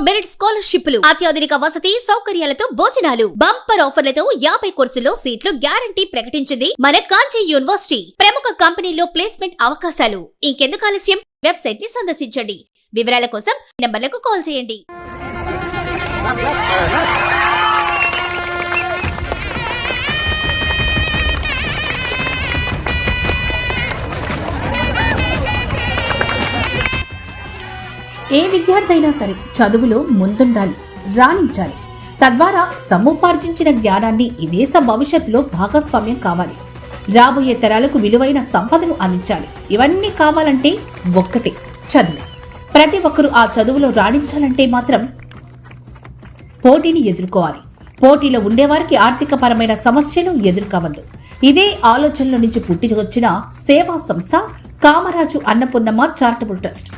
Merit స్కాలర్షిప్లు, అత్యాధునిక వసతి సౌకర్యాలతో భోజనాలు, బంపర్ ఆఫర్లతో 50 కోర్సుల్లో సీట్లు గ్యారంటీ ప్రకటించింది మన కాంచీ యూనివర్సిటీ. ప్రముఖ కంపెనీల్లో ప్లేస్మెంట్ అవకాశాలు. ఇంకెందుకు ఆలస్యం? వెబ్సైట్ ని సందర్శించండి. వివరాల కోసం నంబర్లకు కాల్ చేయండి. ఏ విద్యార్థి అయినా సరే చదువులో ముందుండాలి, రాణించాలి. తద్వారా సముపార్జించిన జ్ఞానాన్ని ఈ దేశ భవిష్యత్తులో భాగస్వామ్యం కావాలి. రాబోయే తరాలకు విలువైన సంపదను అందించాలి. ఇవన్నీ కావాలంటే ఒక్కటే, చదువు. ప్రతి ఒక్కరూ ఆ చదువులో రాణించాలంటే మాత్రం పోటీని ఎదుర్కోవాలి. పోటీలో ఉండేవారికి ఆర్థిక పరమైన సమస్యలు ఎదుర్కోవద్దు. ఇదే ఆలోచనల నుంచి పుట్టికొచ్చిన సేవా సంస్థ కామరాజు అన్నపూర్ణమ్మ చారిటబుల్ ట్రస్ట్.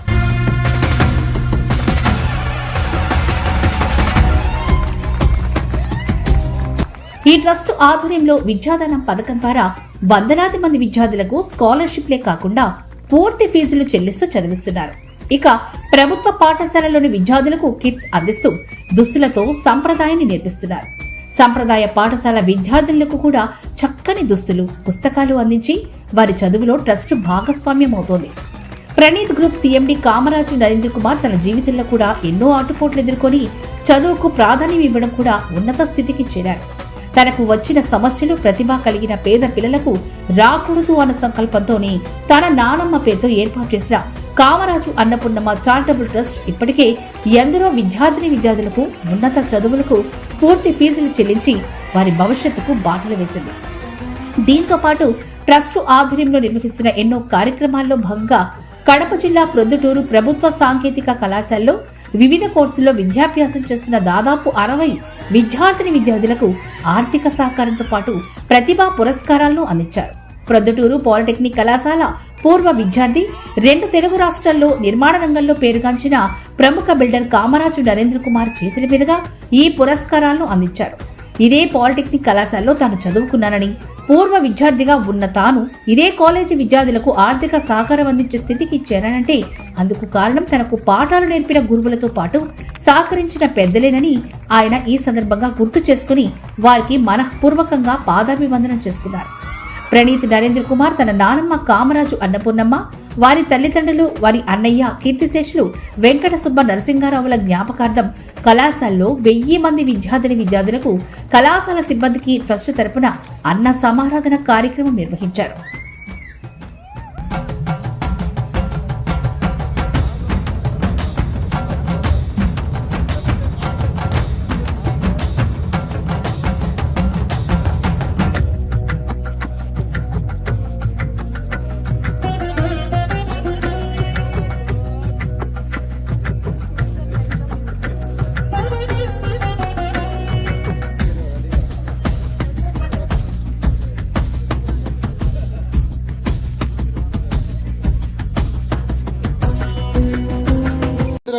ఈ ట్రస్ట్ ఆధ్వర్యంలో విద్యాదానం పథకం ద్వారా వందలాది మంది విద్యార్థులకు స్కాలర్షిప్లే కాకుండా పూర్తి ఫీజులు చెల్లిస్తూ చదివిస్తున్నారు. ఇక ప్రభుత్వ పాఠశాలలోని విద్యార్థులకు కిట్స్ అందిస్తూ దుస్తులతో సంప్రదాయాన్ని నేర్పిస్తున్నారు. సంప్రదాయ పాఠశాల విద్యార్థులకు కూడా చక్కని దుస్తులు, పుస్తకాలు అందించి వారి చదువులో ట్రస్ట్ భాగస్వామ్యం అవుతోంది. ప్రణీత్ గ్రూప్ సీఎండీ కామరాజు నరేంద్ర కుమార్ తన జీవితంలో కూడా ఎన్నో ఆటుపోట్లు ఎదుర్కొని చదువుకు ప్రాధాన్యం ఇవ్వడం కూడా ఉన్నత స్థితికి చేరారు. తనకు వచ్చిన సమస్యలు ప్రతిభ కలిగిన పేద పిల్లలకు రాకూడదు అన్న సంకల్పంతోనే తన నానమ్మ పేరుతో ఏర్పాటు చేసిన కామరాజు అన్నపూర్ణమ్మ చారిటబుల్ ట్రస్ట్ ఇప్పటికే ఎందరో విద్యార్థులకు ఉన్నత చదువులకు పూర్తి ఫీజులు చెల్లించి వారి భవిష్యత్తుకు బాటలు వేసింది. దీంతో పాటు ట్రస్ట్ ఆధ్వర్యంలో నిర్వహిస్తున్న ఎన్నో కార్యక్రమాల్లో భాగంగా కడప జిల్లా ప్రొద్దుటూరు ప్రభుత్వ సాంకేతిక కళాశాలలో వివిధ కోర్సుల్లో విద్యాభ్యాసం చేస్తున్న దాదాపు 60 విద్యార్థులకు ఆర్థిక సహకారంతో పాటు ప్రతిభా పురస్కారాలను అందించారు. ప్రొద్దుటూరు పాలిటెక్నిక్ కళాశాల పూర్వ విద్యార్థి, 2 తెలుగు రాష్ట్రాల్లో నిర్మాణ రంగంలో పేరుగాంచిన ప్రముఖ బిల్డర్ కామరాజు నరేంద్ర కుమార్ చేతుల మీదుగా ఈ పురస్కారాలను అందించారు. ఇదే పాలిటెక్నిక్ కళాశాలలో తాను చదువుకున్నానని, పూర్వ విద్యార్థిగా ఉన్న తాను ఇదే కాలేజీ విద్యార్థులకు ఆర్థిక సహకారం అందించే స్థితికి చేరానంటే అందుకు కారణం తనకు పాఠాలు నేర్పిన గురువులతో పాటు సహకరించిన పెద్దలేనని ఆయన ఈ సందర్భంగా గుర్తు చేసుకుని వారికి మనఃపూర్వకంగా పాదాభివందనం చేసుకున్నారు. ప్రణీత్ నరేంద్ర కుమార్ తన నానమ్మ కామరాజు అన్నపూర్ణమ్మ, వారి తల్లిదండ్రులు, వారి అన్నయ్య కీర్తిశేషులు వెంకట సుబ్బ నరసింహారావుల జ్ఞాపకార్థం కళాశాలలో 1000 మంది విద్యార్థులకు కళాశాల సిబ్బందికి ట్రస్ట్ తరపున అన్న సమారాధన కార్యక్రమం నిర్వహించారు.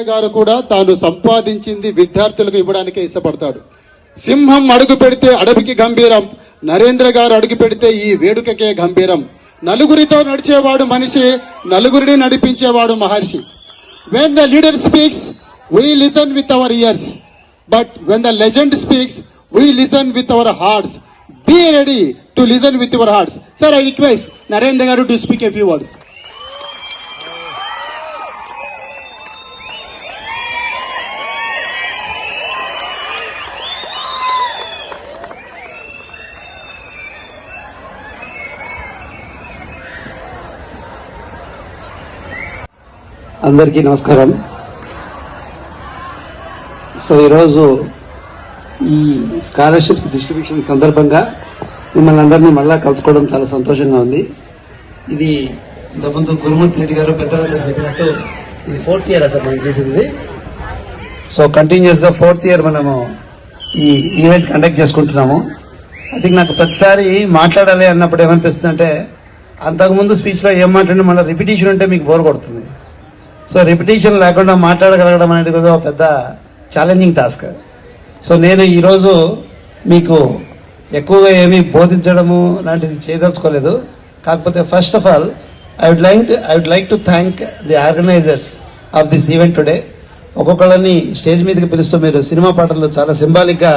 గారు కూడా తాను సంపాదించింది విద్యార్థులకు ఇవ్వడానికే ఇష్టపడతాడు. సింహం అడుగు పెడితే అడవికి గంభీరం, నరేంద్ర గారు అడుగు పెడితే ఈ వేడుకకే గంభీరం. నలుగురితో నడిచేవాడు మనిషి, నలుగురిని నడిపించేవాడు మహర్షి. When the leader speaks, we listen with our ears, but when the legend speaks, we listen with our hearts. Be ready to listen with your hearts. Sir, I request Narendra garu to speak a few words. అందరికీ నమస్కారం. So ఈరోజు ఈ scholarships distribution సందర్భంగా మిమ్మల్ని అందరినీ మళ్ళా కలుసుకోవడం చాలా సంతోషంగా ఉంది. ఇది ఇంతకుముందు గురుమూర్తి రెడ్డి గారు పెద్దలందరూ చెప్పినట్టు ఇది 4th ఇయర్ అసలు మనం చేసింది. సో కంటిన్యూస్ గా 4th ఇయర్ మనము ఈ ఈవెంట్ కండక్ట్ చేసుకుంటున్నాము. ఐ థింక్ నాకు ప్రతిసారి మాట్లాడాలి అన్నప్పుడు ఏమనిపిస్తుంది అంటే అంతకుముందు స్పీచ్ లో ఏం మాట్లాడినా మళ్ళీ రిపిటేషన్ ఉంటే మీకు బోర్ కొడుతుంది. సో రిపిటేషన్ లేకుండా మాట్లాడగలగడం అనేది కూడా ఒక పెద్ద ఛాలెంజింగ్ టాస్క్. సో నేను ఈరోజు మీకు ఎక్కువగా ఏమీ బోధించడము లాంటిది చేయదలుచుకోలేదు. కాకపోతే first of all I would like to thank the organizers of this event today ఒక్కొక్కళ్ళని స్టేజ్ మీదకి పిలుస్తూ మీరు సినిమా పాటలు చాలా సింబాలిక్గా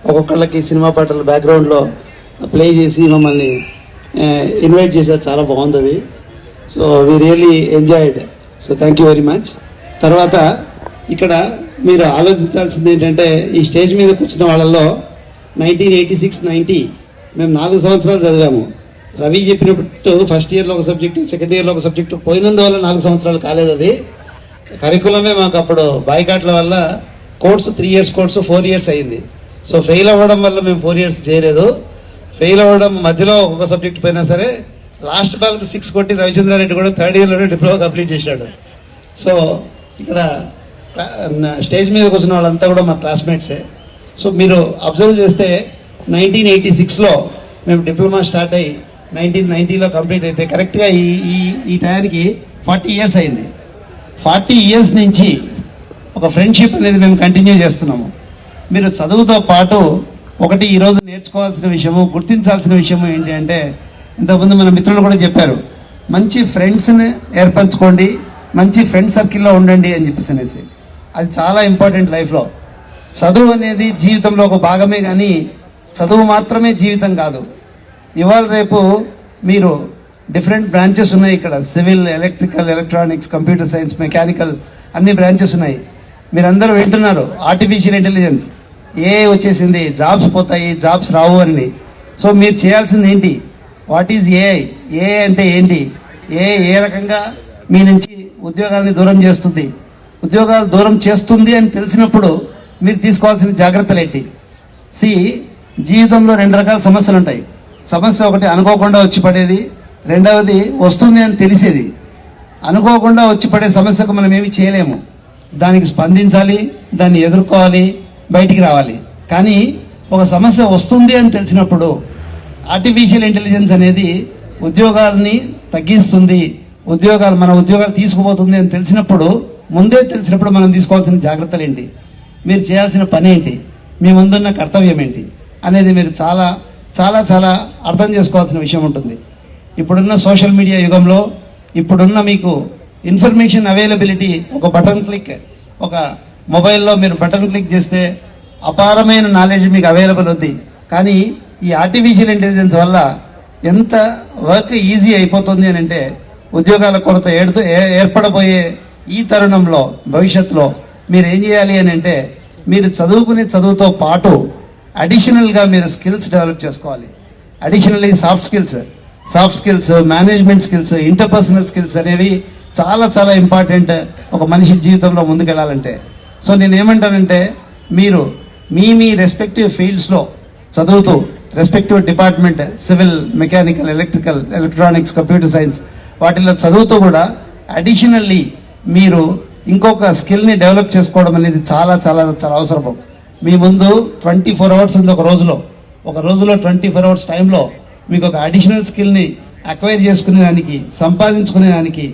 ఒక్కొక్కళ్ళకి సినిమా పాటలు బ్యాక్గ్రౌండ్లో ప్లే చేసి మమ్మల్ని ఇన్వైట్ చేశారు. చాలా బాగుంది. So we really enjoyed. So thank you very much. తర్వాత ఇక్కడ మీరు ఆలోచించాల్సింది ఏంటంటే ఈ స్టేజ్ మీద కూర్చున్న వాళ్ళల్లో 1986-90 మేము 4 సంవత్సరాలు చదివాము. రవి చెప్పినప్పుడు ఫస్ట్ ఇయర్లో ఒక సబ్జెక్టు, సెకండ్ ఇయర్లో ఒక సబ్జెక్టు పోయినందువల్ల 4 సంవత్సరాలు కాలేదు. అది కరికులమే మాకు అప్పుడు బాయ్కాట్ల వల్ల కోర్సు 3 ఇయర్స్ కోర్సు 4 ఇయర్స్ అయింది. సో ఫెయిల్ అవ్వడం వల్ల మేము 4 ఇయర్స్ చేయలేదు. ఫెయిల్ అవ్వడం మధ్యలో ఒక సబ్జెక్ట్ పోయినా సరే లాస్ట్ బాల్కి 6 కొట్టి రవిచంద్రారెడ్డి కూడా 3rd ఇయర్లోనే డిప్లొమా కంప్లీట్ చేశాడు. సో ఇక్కడ స్టేజ్ మీద కూర్చున్న వాళ్ళంతా కూడా మా క్లాస్మేట్సే. సో మీరు అబ్జర్వ్ చేస్తే 1986లో మేము డిప్లొమా స్టార్ట్ అయ్యి 1990లో కంప్లీట్ అయితే కరెక్ట్గా ఈ టైంకి 40 ఇయర్స్ అయింది. 40 ఇయర్స్ నుంచి ఒక ఫ్రెండ్షిప్ అనేది మేము కంటిన్యూ చేస్తున్నాము. మీరు చదువుతో పాటు ఒకటి ఈరోజు నేర్చుకోవాల్సిన విషయము, గుర్తించాల్సిన విషయము ఏంటి అంటే, ఇంతకుముందు మన మిత్రులు కూడా చెప్పారు, మంచి ఫ్రెండ్స్ని ఏర్పరచుకోండి, మంచి ఫ్రెండ్ సర్కిల్లో ఉండండి అని చెప్పేసి అనేసి. అది చాలా ఇంపార్టెంట్ లైఫ్లో. చదువు అనేది జీవితంలో ఒక భాగమే, కానీ చదువు మాత్రమే జీవితం కాదు. ఇవాళ రేపు మీరు డిఫరెంట్ బ్రాంచెస్ ఉన్నాయి ఇక్కడ. Civil, electrical, electronics, computer science, mechanical అన్ని బ్రాంచెస్ ఉన్నాయి. మీరందరూ వింటున్నారు ఆర్టిఫిషియల్ ఇంటెలిజెన్స్, ఏఐ వచ్చేసింది, జాబ్స్ పోతాయి, జాబ్స్ రావు అని. సో మీరు చేయాల్సింది ఏంటి? What is AI? ఏఐ అంటే ఏంటి? ఏఐ ఏ రకంగా మీ నుంచి ఉద్యోగాల్ని దూరం చేస్తుంది, ఉద్యోగాలు దూరం చేస్తుంది అని తెలిసినప్పుడు మీరు తీసుకోవాల్సిన జాగ్రత్తలు ఏంటి? జీవితంలో 2 రకాల సమస్యలు ఉంటాయి. సమస్య ఒకటి అనుకోకుండా వచ్చి పడేది, రెండవది వస్తుంది అని తెలిసేది. అనుకోకుండా వచ్చి పడే సమస్యకు మనం ఏమి చేయలేము, దానికి స్పందించాలి, దాన్ని ఎదుర్కోవాలి, బయటికి రావాలి. కానీ ఒక సమస్య వస్తుంది అని తెలిసినప్పుడు ఆర్టిఫిషియల్ ఇంటెలిజెన్స్ అనేది ఉద్యోగాలని తగ్గిస్తుంది, మన ఉద్యోగాలు తీసుకుపోతుంది అని తెలిసినప్పుడు, ముందే తెలిసినప్పుడు మనం తీసుకోవాల్సిన జాగ్రత్తలు ఏంటి, మీరు చేయాల్సిన పని ఏంటి, మీ ముందున్న కర్తవ్యం ఏంటి అనేది మీరు చాలా చాలా చాలా అర్థం చేసుకోవాల్సిన విషయం ఉంటుంది. ఇప్పుడున్న సోషల్ మీడియా యుగంలో, ఇప్పుడున్న మీకు ఇన్ఫర్మేషన్ అవైలబిలిటీ, ఒక బటన్ క్లిక్, ఒక మొబైల్లో మీరు బటన్ క్లిక్ చేస్తే అపారమైన నాలెడ్జ్ మీకు అవైలబుల్ ఉంది. కానీ ఈ ఆర్టిఫిషియల్ ఇంటెలిజెన్స్ వల్ల ఎంత వర్క్ ఈజీ అయిపోతుంది అని అంటే, ఉద్యోగాల కొరత ఏర్పడబోయే ఈ తరుణంలో భవిష్యత్తులో మీరు ఏం చేయాలి అని అంటే, మీరు చదువుకునే చదువుతో పాటు అడిషనల్గా మీరు స్కిల్స్ డెవలప్ చేసుకోవాలి. Additionally soft skills, management skills, interpersonal skills అనేవి చాలా చాలా ఇంపార్టెంట్ ఒక మనిషి జీవితంలో ముందుకెళ్ళాలంటే. సో నేను ఏమంటానంటే, మీరు మీ రెస్పెక్టివ్ ఫీల్డ్స్లో చదువుతూ, respective department, civil, mechanical, electrical, electronics, computer science వాటిల్లో చదువుతూ కూడా అడిషనల్లీ మీరు ఇంకొక స్కిల్ని డెవలప్ చేసుకోవడం అనేది చాలా చాలా చాలా అవసరం. మీ ముందు 24 అవర్స్ ఉంది ఒక రోజులో 24 అవర్స్ టైంలో మీకు ఒక అడిషనల్ స్కిల్ని అక్వైర్ చేసుకునేదానికి, సంపాదించుకునేదానికి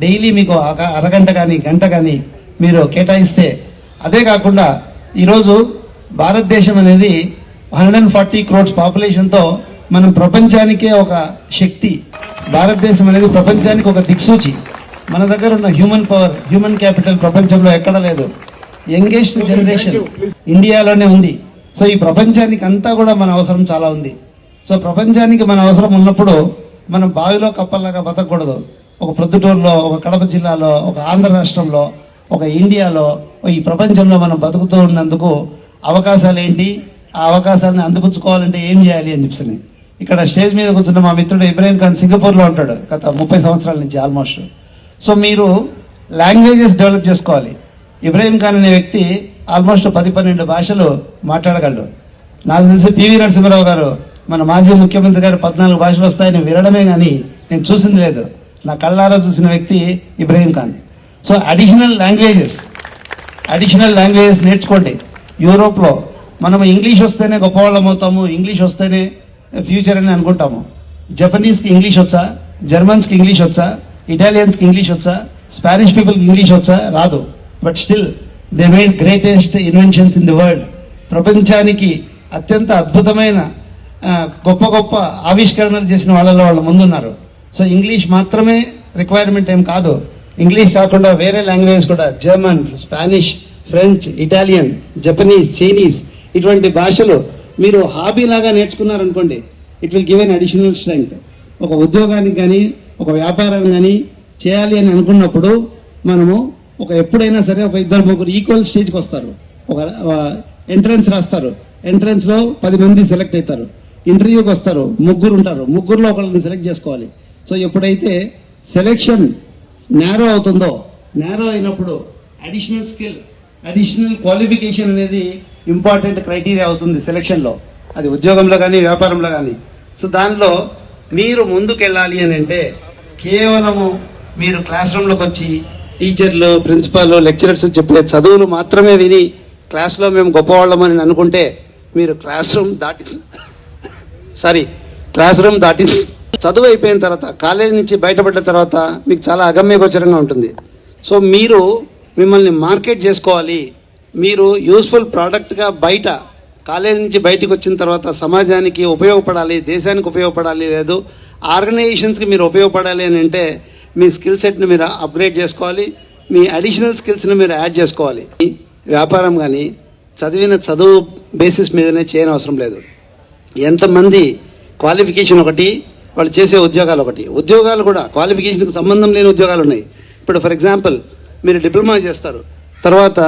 డైలీ మీకు అరగంట కానీ గంట కానీ మీరు కేటాయిస్తే, అదే కాకుండా ఈరోజు భారతదేశం అనేది 140 crores పాపులేషన్తో మనం ప్రపంచానికే ఒక శక్తి. భారతదేశం అనేది ప్రపంచానికి ఒక దిక్సూచి. మన దగ్గర ఉన్న హ్యూమన్ పవర్, హ్యూమన్ క్యాపిటల్ ప్రపంచంలో ఎక్కడ లేదు. యంగెస్ట్ జనరేషన్ ఇండియాలోనే ఉంది. సో ఈ ప్రపంచానికి అంతా కూడా మన అవసరం చాలా ఉంది. సో ప్రపంచానికి మన అవసరం ఉన్నప్పుడు మనం బావిలో కప్పల్లాగా బతకూడదు. ఒక ప్రొద్దుటూరులో, ఒక కడప జిల్లాలో, ఒక ఆంధ్ర రాష్ట్రంలో, ఒక ఇండియాలో, ఈ ప్రపంచంలో మనం బతుకుతూ ఉన్నందుకు అవకాశాలు ఏంటి, ఆ అవకాశాలను అందిపుచ్చుకోవాలంటే ఏం చేయాలి అని చెప్పి ఇక్కడ స్టేజ్ మీద కూర్చున్న మా మిత్రుడు ఇబ్రాహిం ఖాన్ సింగపూర్లో ఉంటాడు గత 30 సంవత్సరాల నుంచి ఆల్మోస్ట్. సో మీరు లాంగ్వేజెస్ డెవలప్ చేసుకోవాలి. ఇబ్రాహిం ఖాన్ అనే వ్యక్తి ఆల్మోస్ట్ 10-12 భాషలు మాట్లాడగలడు. నాకు తెలిసి పివి నరసింహారావు గారు, మన మాజీ ముఖ్యమంత్రి గారు 14 భాషలు వస్తాయని వినడమే కానీ నేను చూసింది లేదు. నా కళ్ళారా చూసిన వ్యక్తి Ibrahim Khan. So additional languages నేర్చుకోండి. యూరోప్లో మనం ఇంగ్లీష్ వస్తేనే గొప్పవాళ్ళం అవుతాము, ఇంగ్లీష్ వస్తేనే ఫ్యూచర్ అని అనుకుంటాము. జపనీస్కి ఇంగ్లీష్ వచ్చా, జర్మన్స్కి ఇంగ్లీష్ వచ్చా, ఇటాలియన్స్కి ఇంగ్లీష్ వచ్చా, స్పానిష్ పీపుల్కి ఇంగ్లీష్ వచ్చా? రాదు. But still they made greatest inventions in the world. ప్రపంచానికి అత్యంత అద్భుతమైన గొప్ప గొప్ప ఆవిష్కరణలు చేసిన వాళ్ళు ముందున్నారు. సో ఇంగ్లీష్ మాత్రమే రిక్వైర్మెంట్ ఏం కాదు. ఇంగ్లీష్ కాకుండా వేరే లాంగ్వేజ్ కూడా, German, Spanish, French, Italian, Japanese, Chinese ఇటువంటి భాషలు మీరు హాబీ లాగా నేర్చుకున్నారనుకోండి, it will give an additional strength. ఒక ఉద్యోగానికి కానీ ఒక వ్యాపారం కానీ చేయాలి అని అనుకున్నప్పుడు మనము ఎప్పుడైనా సరే ఒక ఇద్దరు ముగ్గురు ఈక్వల్ స్టేజ్కి వస్తారు. ఒక ఎంట్రన్స్ రాస్తారు, ఎంట్రన్స్లో 10 మంది సెలెక్ట్ అవుతారు. ఇంటర్వ్యూకి వస్తారు, ముగ్గురు ఉంటారు, ముగ్గురులో ఒకళ్ళని సెలెక్ట్ చేసుకోవాలి. సో ఎప్పుడైతే సెలెక్షన్ నేరో అవుతుందో, నేరో అయినప్పుడు అడిషనల్ స్కిల్, అడిషనల్ క్వాలిఫికేషన్ అనేది ఇంపార్టెంట్ క్రైటీరియా అవుతుంది సెలెక్షన్లో, అది ఉద్యోగంలో కానీ వ్యాపారంలో కానీ. సో దానిలో మీరు ముందుకెళ్ళాలి అని అంటే కేవలము మీరు క్లాస్ రూమ్లోకి వచ్చి టీచర్లు, ప్రిన్సిపాల్, లెక్చరర్స్ చెప్పే చదువులు మాత్రమే విని క్లాస్లో మేము గొప్పవాళ్ళమని అనుకుంటే మీరు క్లాస్ రూమ్ దాటి చదువు అయిపోయిన తర్వాత, కాలేజీ నుంచి బయటపడ్డ తర్వాత మీకు చాలా అగమ్యగోచరంగా ఉంటుంది. సో మీరు మిమ్మల్ని మార్కెట్ చేసుకోవాలి, మీరు యూస్ఫుల్ ప్రోడక్ట్గా బయట కాలేజీ నుంచి బయటకు వచ్చిన తర్వాత సమాజానికి ఉపయోగపడాలి, దేశానికి ఉపయోగపడాలి, లేదు ఆర్గనైజేషన్స్కి మీరు ఉపయోగపడాలి అని అంటే మీ స్కిల్ సెట్ని మీరు అప్గ్రేడ్ చేసుకోవాలి, మీ అడిషనల్ స్కిల్స్ని మీరు యాడ్ చేసుకోవాలి. వ్యాపారం కానీ చదువు బేసిస్ మీదనే చేయనవసరం లేదు. ఎంతమంది క్వాలిఫికేషన్ ఒకటి, వాళ్ళు చేసే ఉద్యోగాలు ఒకటి. ఉద్యోగాలు కూడా క్వాలిఫికేషన్కి సంబంధం లేని ఉద్యోగాలు ఉన్నాయి. ఇప్పుడు ఫర్ ఎగ్జాంపుల్ మీరు డిప్లొమా చేస్తారు, తర్వాత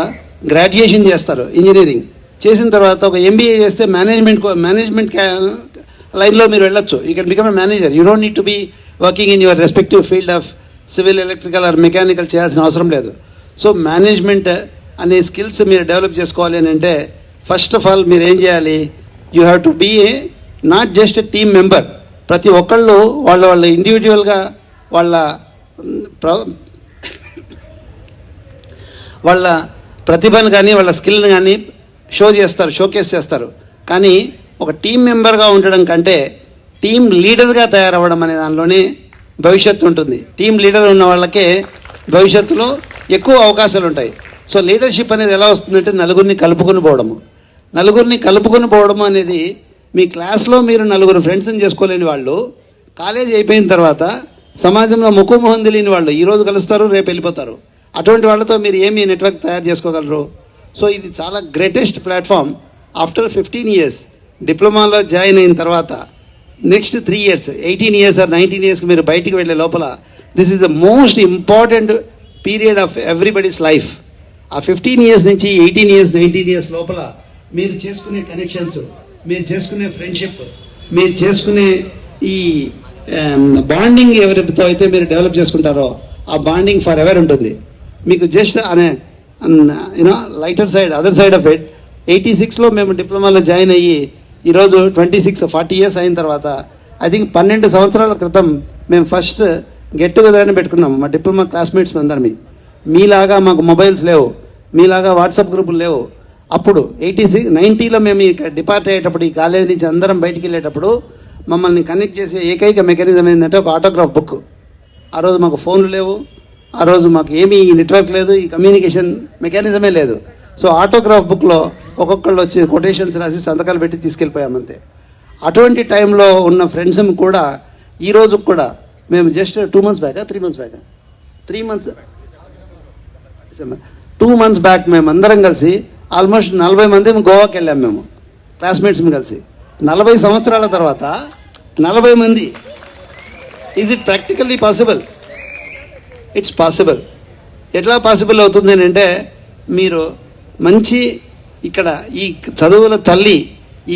గ్రాడ్యుయేషన్ చేస్తారు ఇంజనీరింగ్, చేసిన తర్వాత ఒక ఎంబీఏ చేస్తే మేనేజ్మెంట్ లైన్లో మీరు వెళ్ళొచ్చు. You can become a manager. You don't need to be working in your respective field of civil, electrical or mechanical చేయాల్సిన అవసరం లేదు. సో మేనేజ్మెంట్ అనే స్కిల్స్ మీరు డెవలప్ చేసుకోవాలి అని అంటే ఫస్ట్ ఆఫ్ ఆల్ మీరు ఏం చేయాలి, you have to be not just a team member. ప్రతి ఒక్కళ్ళు వాళ్ళ ఇండివిజువల్గా వాళ్ళ ప్రతిభను కానీ వాళ్ళ స్కిల్ని కానీ షోకేస్ చేస్తారు. కానీ ఒక టీం మెంబర్గా ఉండడం కంటే టీం లీడర్గా తయారవ్వడం అనే దానిలోనే భవిష్యత్తు ఉంటుంది. టీం లీడర్ ఉన్న వాళ్ళకే భవిష్యత్తులో ఎక్కువ అవకాశాలు ఉంటాయి. సో లీడర్షిప్ అనేది ఎలా వస్తుందంటే నలుగురిని కలుపుకొని పోవడము అనేది మీ క్లాస్లో మీరు నలుగురు ఫ్రెండ్స్ని చేసుకోలేని వాళ్ళు కాలేజీ అయిపోయిన తర్వాత సమాజంలో ముఖం తెలియని వాళ్ళు ఈరోజు కలుస్తారు, రేపు వెళ్ళిపోతారు. అటువంటి వాళ్ళతో మీరు ఏమి నెట్వర్క్ తయారు చేసుకోగలరు? సో ఇది చాలా గ్రేటెస్ట్ ప్లాట్ఫామ్. ఆఫ్టర్ 15 years డిప్లొమాలో జాయిన్ అయిన తర్వాత నెక్స్ట్ 3 years, 18 years ఆర్ 19 yearsకి మీరు బయటికి వెళ్ళే లోపల this is the most important period of everybody's life. ఆ 15 years నుంచి 18 years, 19 years లోపల మీరు చేసుకునే కనెక్షన్స్, మీరు చేసుకునే ఫ్రెండ్షిప్, మీరు చేసుకునే ఈ బాండింగ్ ఎవరితో అయితే మీరు డెవలప్ చేసుకుంటారో ఆ బాండింగ్ ఫర్ ఎవర్ ఉంటుంది. మీకు జస్ట్ అనే lighter side, other side of it, 86లో మేము డిప్లొమాలో జాయిన్ అయ్యి ఈరోజు 40 years అయిన తర్వాత ఐ థింక్ 12 సంవత్సరాల క్రితం మేము ఫస్ట్ గెట్ టుగెదర్ అని పెట్టుకున్నాం మా డిప్లొమా క్లాస్మేట్స్ అందరం. మీలాగా మాకు మొబైల్స్ లేవు, మీలాగా వాట్సాప్ గ్రూపులు లేవు. అప్పుడు 90లో మేము డిపార్ట్ అయ్యేటప్పుడు ఈ కాలేజీ నుంచి అందరం బయటికి వెళ్ళేటప్పుడు మమ్మల్ని కనెక్ట్ చేసే ఏకైక మెకానిజం ఏంటంటే ఒక ఆటోగ్రాఫ్ బుక్. ఆ రోజు మాకు ఫోన్లు లేవు, ఆ రోజు మాకు ఏమీ నెట్వర్క్ లేదు, ఈ కమ్యూనికేషన్ మెకానిజమే లేదు. సో ఆటోగ్రాఫ్ బుక్లో ఒక్కొక్కళ్ళు వచ్చి కొటేషన్స్ రాసి సంతకాలు పెట్టి తీసుకెళ్ళిపోయామంతే. అటువంటి టైంలో ఉన్న ఫ్రెండ్స్ కూడా ఈ రోజు కూడా మేము just 2 months back, 3 months back మేము అందరం కలిసి ఆల్మోస్ట్ 40 మంది గోవాకి వెళ్ళాం మేము క్లాస్మేట్స్ కలిసి. 40 సంవత్సరాల తర్వాత 40 మంది. Is it practically possible? It's possible. ఎట్లా పాసిబుల్ అవుతుంది అని అంటే మీరు మంచి ఇక్కడ ఈ చదువుల తల్లి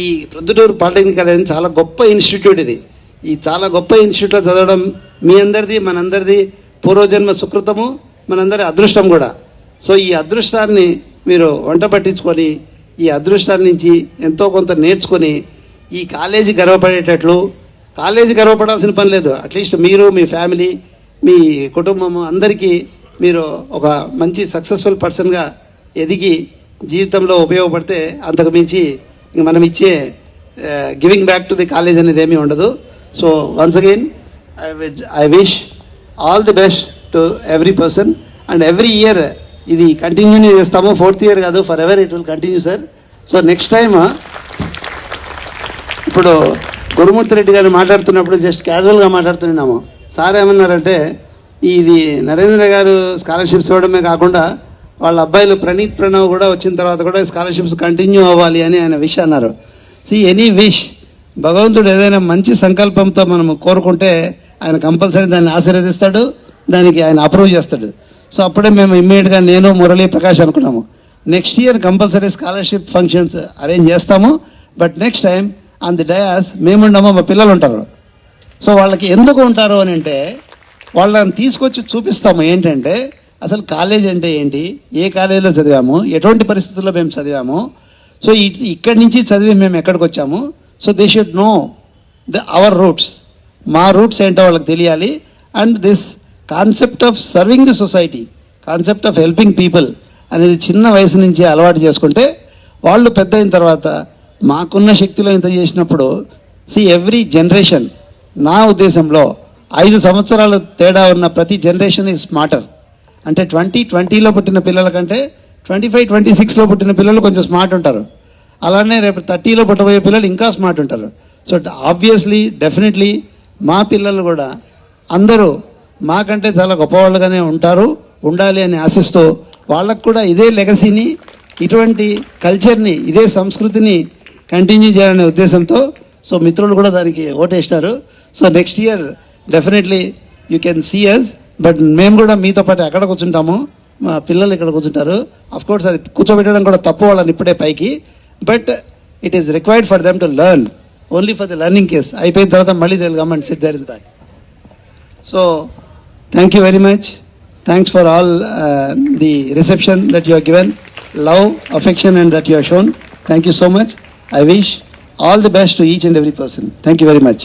ఈ ప్రొద్దుటూరు పాలిటెక్నిక్ అనేది చాలా గొప్ప ఇన్స్టిట్యూట్. ఇది ఈ చాలా గొప్ప ఇన్స్టిట్యూట్లో చదవడం మీ అందరిది, మనందరిది పూర్వజన్మ సుకృతము, మనందరి అదృష్టం కూడా. సో ఈ అదృష్టాన్ని మీరు వంట పట్టించుకొని ఈ అదృష్టాన్ని నుంచి ఎంతో కొంత నేర్చుకొని ఈ కాలేజీ గర్వపడేటట్లు, కాలేజీ గర్వపడాల్సిన పని లేదు, అట్లీస్ట్ మీరు, మీ ఫ్యామిలీ, మీ కుటుంబము అందరికీ మీరు ఒక మంచి సక్సెస్ఫుల్ పర్సన్గా ఎదిగి జీవితంలో ఉపయోగపడితే అంతకు మించి మనం ఇచ్చే giving back to the college అనేది ఏమీ ఉండదు. So once again I wish all the best to every person and every year ఇది కంటిన్యూ చేస్తాము. 4th year కాదు, for ever it will continue sir. So next time ఇప్పుడు గురుమూర్తి రెడ్డి గారు మాట్లాడుతున్నప్పుడు just క్యాజువల్గా మాట్లాడుతున్నాము. సార్ ఏమన్నారంటే ఇది నరేంద్ర గారు స్కాలర్షిప్స్ ఇవ్వడమే కాకుండా వాళ్ళ అబ్బాయిలు ప్రణీత్ ప్రణవ్ కూడా వచ్చిన తర్వాత కూడా స్కాలర్షిప్స్ కంటిన్యూ అవ్వాలి అని ఆయన విష్ అన్నారు. ఎనీ విష్, భగవంతుడు ఏదైనా మంచి సంకల్పంతో మనం కోరుకుంటే ఆయన కంపల్సరీ దాన్ని ఆశీర్వదిస్తాడు, దానికి ఆయన అప్రూవ్ చేస్తాడు. సో అప్పుడే మేము ఇమ్మీడియట్గా నేను మురళీ ప్రకాష్ అనుకున్నాము, next year compulsory scholarship functions arrange చేస్తాము. But next time on the dais మేముండమో మా పిల్లలు ఉంటారు. సో వాళ్ళకి ఎందుకు ఉంటారు అని అంటే వాళ్ళని తీసుకొచ్చి చూపిస్తాము ఏంటంటే అసలు కాలేజ్ అంటే ఏంటి, ఏ కాలేజీలో చదివాము, ఎటువంటి పరిస్థితుల్లో మేము చదివాము, సో ఇక్కడి నుంచి చదివి మేము ఎక్కడికి వచ్చాము. So they should know our roots, మా రూట్స్ ఏంటో వాళ్ళకి తెలియాలి. And this concept of serving the society, concept of helping people అనేది చిన్న వయసు నుంచి అలవాటు చేసుకుంటే వాళ్ళు పెద్ద అయిన తర్వాత మాకున్న శక్తిలో ఇంత చేసినప్పుడు ఎవ్రీ జనరేషన్, నా ఉద్దేశంలో 5 సంవత్సరాల తేడా ఉన్న ప్రతి జనరేషన్ ఈజ్ స్మార్టర్. అంటే 2020లో పుట్టిన పిల్లల కంటే 25, 26లో పుట్టిన పిల్లలు కొంచెం స్మార్ట్ ఉంటారు. అలానే రేపు 30లో పుట్టబోయే పిల్లలు ఇంకా స్మార్ట్ ఉంటారు. సో ఆబ్వియస్లీ డెఫినెట్లీ మా పిల్లలు కూడా అందరూ మాకంటే చాలా గొప్పవాళ్ళుగానే ఉండాలి అని ఆశిస్తూ వాళ్ళకు కూడా ఇదే లెగసీని, ఇటువంటి కల్చర్ని, ఇదే సంస్కృతిని కంటిన్యూ చేయాలనే ఉద్దేశంతో సో మిత్రులు కూడా దానికి ఓటేసినారు. So next year definitely you can see us. But మేము కూడా మీతో పాటు అక్కడ కూర్చుంటాము, మా పిల్లలు ఇక్కడ కూర్చుంటారు. అఫ్ కోర్స్ అది కూర్చోబెట్టడం కూడా తప్పు వాళ్ళని ఇప్పుడే పైకి, but it is required for them to learn, only for the learning case. అయిపోయిన తర్వాత మళ్ళీ they will come and sit there in the back. So thank you very much. Thanks for all the reception that you have given, love, affection and that you have shown. Thank you so much. I wish all the best to each and every person. Thank you very much.